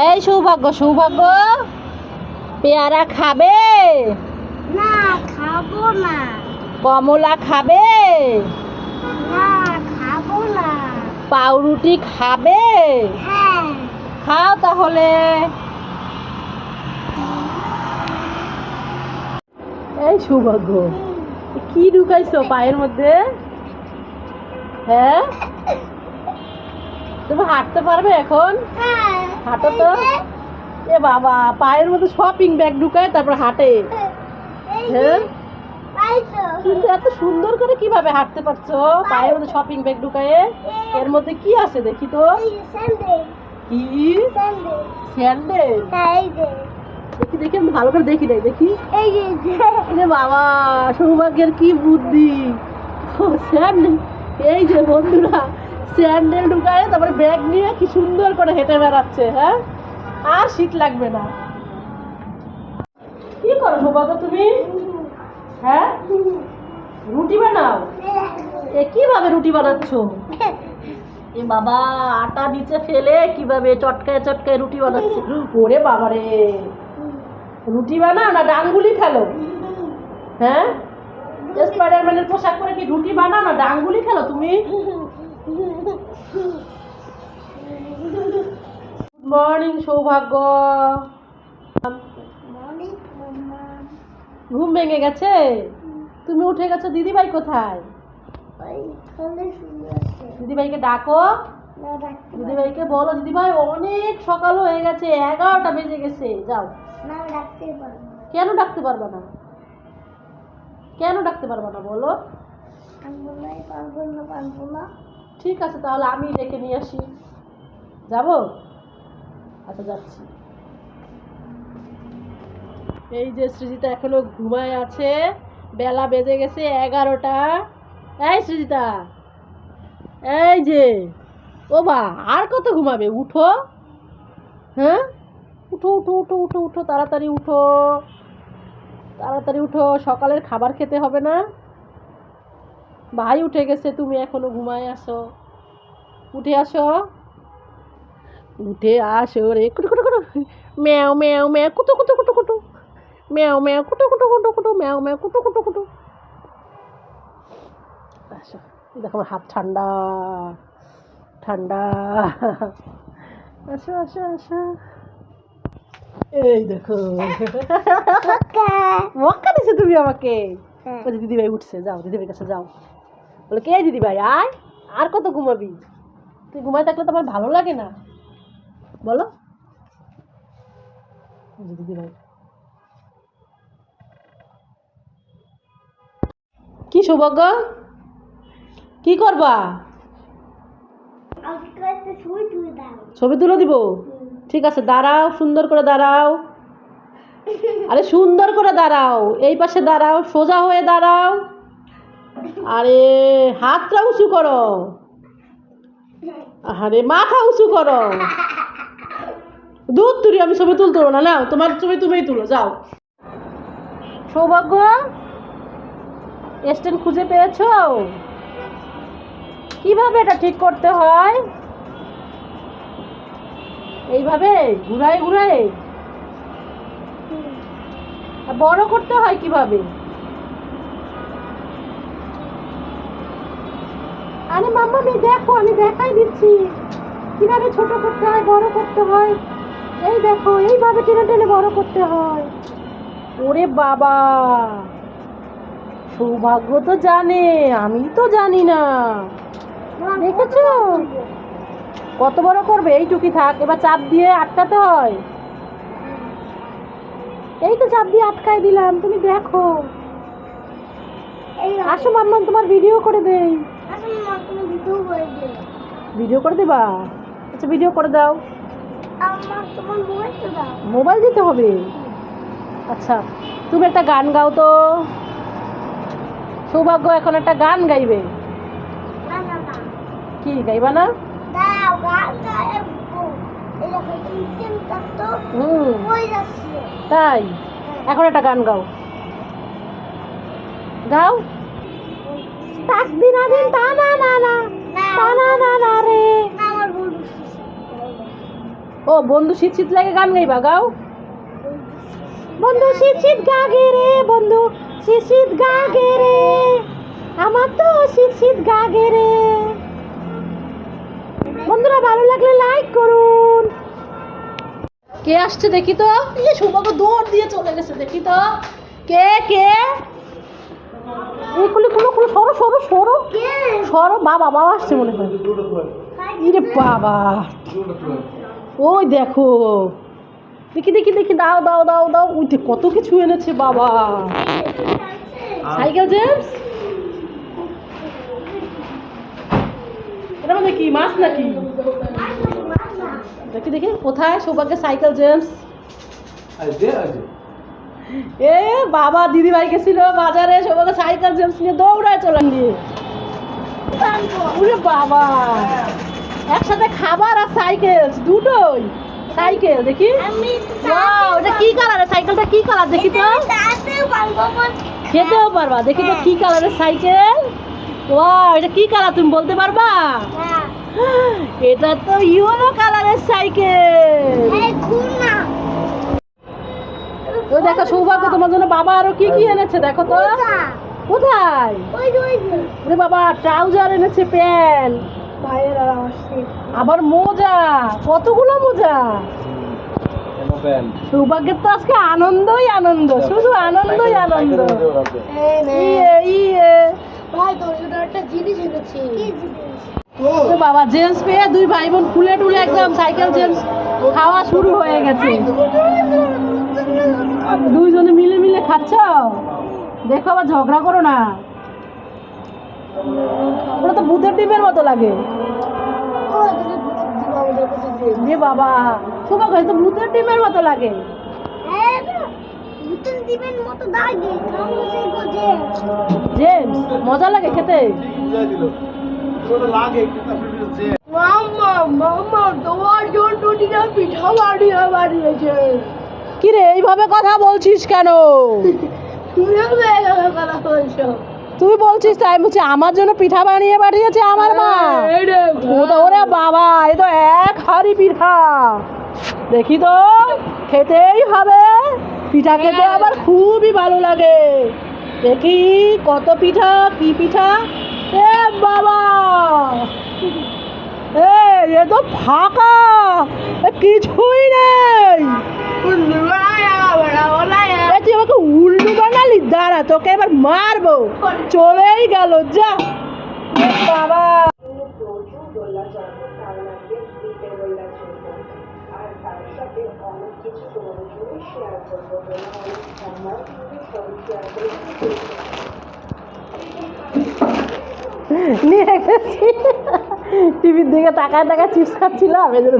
এই সৌভাগ্য সৌভাগ্য পেয়ারা খাবে না খাবো না। কমলা খাবে না খাবো না। পাউরুটি খাবে? হ্যাঁ। খাও তাহলে। এই সৌভাগ্য কি ঢুকাইছো পায়ের মধ্যে? হ্যাঁ, তুমি হাঁটতে পারবে এখন? হ্যাঁ। হাঁটো তো। এ বাবা, পায়ের মধ্যে শপিং ব্যাগ ঢুকায় তারপর হাঁটে। হ্যাঁ, কিন্তু এত সুন্দর করে কিভাবে হাঁটতে পারছো পায়ের মধ্যে শপিং ব্যাগ ঢুকায়ে? এর মধ্যে কি আছে দেখি তো। কি স্যান্ডেল? দেখি দেখি, আমি ভালো করে দেখি নাই, দেখি। আরে বাবা, সৌভাগ্যের কি বুদ্ধি! স্যান্ডেল, এই যে বন্ধুরা, স্যান্ডেল ঢুকায় তারপরে ব্যাগ নিয়ে কি সুন্দর করে হেঁটে বেড়াচ্ছে। হ্যাঁ, আর শীত লাগবে না। কি করো সৌভাগ্য তুমি? হ্যাঁ, রুটি বানাও? এ কিভাবে রুটি বানাচ্ছো? এ বাবা, আটা নিচে ফেলে কিভাবে চটকায় চটকায় রুটি বানাচ্ছে। ওরে বাবা রে, রুটি বানাও না ডাঙ্গুলি খেলো? হ্যাঁ, স্পাইডারম্যানের পোশাক পরে কি রুটি বানাও না ডাঙ্গুলি খেলো তুমি? গুড মর্নিং সৌভাগ্য। ঘুম ভেঙে গেছে? তুমি উঠে গেছো? দিদিভাই কোথায়? দিদিভাইকে ডাকো। দিদিভাইকে বলো, দিদিভাই অনেক সকাল হয়ে গেছে, 11টা বেজে গেছে, যাও। কেন ডাকতে পারবা না? কেন ডাকতে পারবা না বলো? ঠিক আছে, তাহলে আমি ডেকে নিয়ে আসি। যাবো? আচ্ছা, যাচ্ছি। এই যে সৃজিতা এখনো ঘুমায় আছে, বেলা বেজে গেছে 11টা। এই সৃজিতা, এই যে, ও বা, আর কত ঘুমাবে? উঠো। হ্যাঁ, উঠো উঠো উঠো উঠো উঠো, তাড়াতাড়ি উঠো, তাড়াতাড়ি উঠো, সকালের খাবার খেতে হবে না? ভাই উঠে গেছে, তুমি এখনো ঘুমায় আসো। উঠে আসো, উঠে আসো রে। কুটু কুটু কুটু, ম্যাও ম্যাও ম্যাও, কুটু কুটু কুটু কুটু, ম্যাও ম্যাও, কুটু কুটু কুটু কুটু, ম্যাও ম্যাও, কুটু কুটু কুটু। আসো, দেখো আমার হাত ঠান্ডা ঠান্ডা। আসো আসো আসো, এই দেখো। মক্কা দিছো তুমি আমাকে। বলছি দিদিভাই উঠছে, যাও দিদিভাই কাছে যাও। বলে, কে দিদিভাই? আয়, আর কত ঘুমাবি? তুই ঘুমায় থাকলে তো আমার ভালো লাগে না, বলো। দিদিভাই কি সৌভাগ্য, কি করবা? ছবি তুলে দিব? ঠিক আছে, দাঁড়াও, সুন্দর করে দাঁড়াও। আরে সুন্দর করে দাঁড়াও, এই পাশে দাঁড়াও, সোজা হয়ে দাঁড়াও। আরে হাতটা উঁচু করো, আরে মাথা উঁচু করো। দুধ তুলি, আমি ছবি তুলতে না, নাও তোমার ছবি তুমিই তুলো, যাও। সৌভাগ্য, স্ট্যান্ড খুঁজে পেয়েছো? কিভাবে এটা ঠিক করতে হয়? এইভাবে ঘুরায় ঘুরায় বড় করতে হয় কিভাবে? আরে মাম্মা, আমি দেখো, আমি দেখাই দিচ্ছি কিভাবে ছোট করতে হয়, বড় করতে হয়। এই দেখো, এইভাবে টেনে টেনে বড় করতে হয়। ওরে বাবা, সৌভাগ্য তো জানে, আমি তো জানি না। দেখেছো কত বড় করবে? এইটুকি থাক, এবার চাপ দিয়ে আটকাতে হয়। এই তো চাপ দিয়ে আটকাই দিলাম, তুমি দেখো। আসো মাম্মা, তোমার ভিডিও করে দেই। ভিডিও করে দেবা? আচ্ছা, ভিডিও করে দাও। মোবাইল দিতে হবে? আচ্ছা, তুমি একটা গান গাও তো। সৌভাগ্য এখন একটা গান গাইবে। কি গাইবা না? তাই, এখন একটা গান গাও, গাও। তাকদিন আদিন টানা না না টানা না না রে। ও বন্ধু শীত শীত লাগে গান গাইবা, গাও। বন্ধু শীত শীত গা গে রে, বন্ধু শীত শীত গা গে রে, আমার তো শীত শীত গা গে রে। বন্ধুরা ভালো লাগলে লাইক করুন। কে আসছে দেখি তো, এই সৌভাগ্য দৌড় দিয়ে চলে গেছে, দেখি তো কে কে। এই কুলি কুলো কুলো, সরো সরো সরো সরো, বাবা বাবা আসছে মনে হয়। ইরে বাবা, ওই দেখো, দেখি দেখি দেখি, দাও দাও দাও দাও, ওই যে কত কিছু এনেছে বাবা। সাইকেল জেমস, এটা মানে কি মাছ নাকি? দেখি দেখি কোথায় সৌভাগ্যের সাইকেল জেমস। এ বাবা, দিদি ভাই গেছিল বাজারে, সৌভাগ্য সাইকেল জেমস নিয়ে দৌড়ায় চলেন দিয়ে। ওরে বাবা, একসাথে খাবার আর সাইকেল দুটোই। সাইকেল দেখি, ওয়াও, এটা কি কালারের সাইকেলটা, কি কালার দেখি তো, খেতেও পারবা, দেখি তো কি কালারের সাইকেল। ওয়াও, এটা কি কালার তুমি বলতে পারবা? এটা তো ইয়েলো কালারের সাইকেল। ওই দেখো সৌভাগ্য, তোমার জন্য বাবা আরো কি কি এনেছে দেখো তো। কোথায়? ওরে বাবা, ট্রাউজার এনেছে, প্যান্ট, আবার মোজা, কতগুলো মোজা। সৌভাগ্যের তো আজকে আনন্দই আনন্দ, শুধু আনন্দই আনন্দ। ইয়ে ইয়ে তো বাবা, জেন্টস পেয়ে দুই ভাই বোন ফুলে টুলে একদম সাইকেল জেন্টস খাওয়া শুরু হয়ে গেছে। দুইজনে মিলে মিলে খাচ্ছ, দেখো আবার ঝগড়া করো না। ওটা তো ভূতের ডিমের মতো লাগে। রে বাবা, সৌভাগ্য তো ভূতের ডিমের মতো লাগে। জেমস, মজা লাগে খেতে। কি রে, এইভাবে কথা বলছিস কেন? তুই বলছিস তাই বলছি, আমার জন্য পিঠা বানিয়ে পাঠিয়েছে আমার মা। ওরে বাবা, এ তো এক হাড়ি পিঠা। দেখি তো, খেতেই হবে, পিঠা খেতে আবার খুবই ভালো লাগে। দেখি কত পিঠা, কি পিঠা। এ বাবা, এ তো ফাঁকা, কিছুই নেই। তুই আমাকে উল্লু বানালি, দাঁড়া তোকে এবার মারবো। চলেই গেল, যা বাবা। নিয়ে গেছি, টিভির দিকে তাকায় তাকায় চিপস খাচ্ছিলাম, এজন্য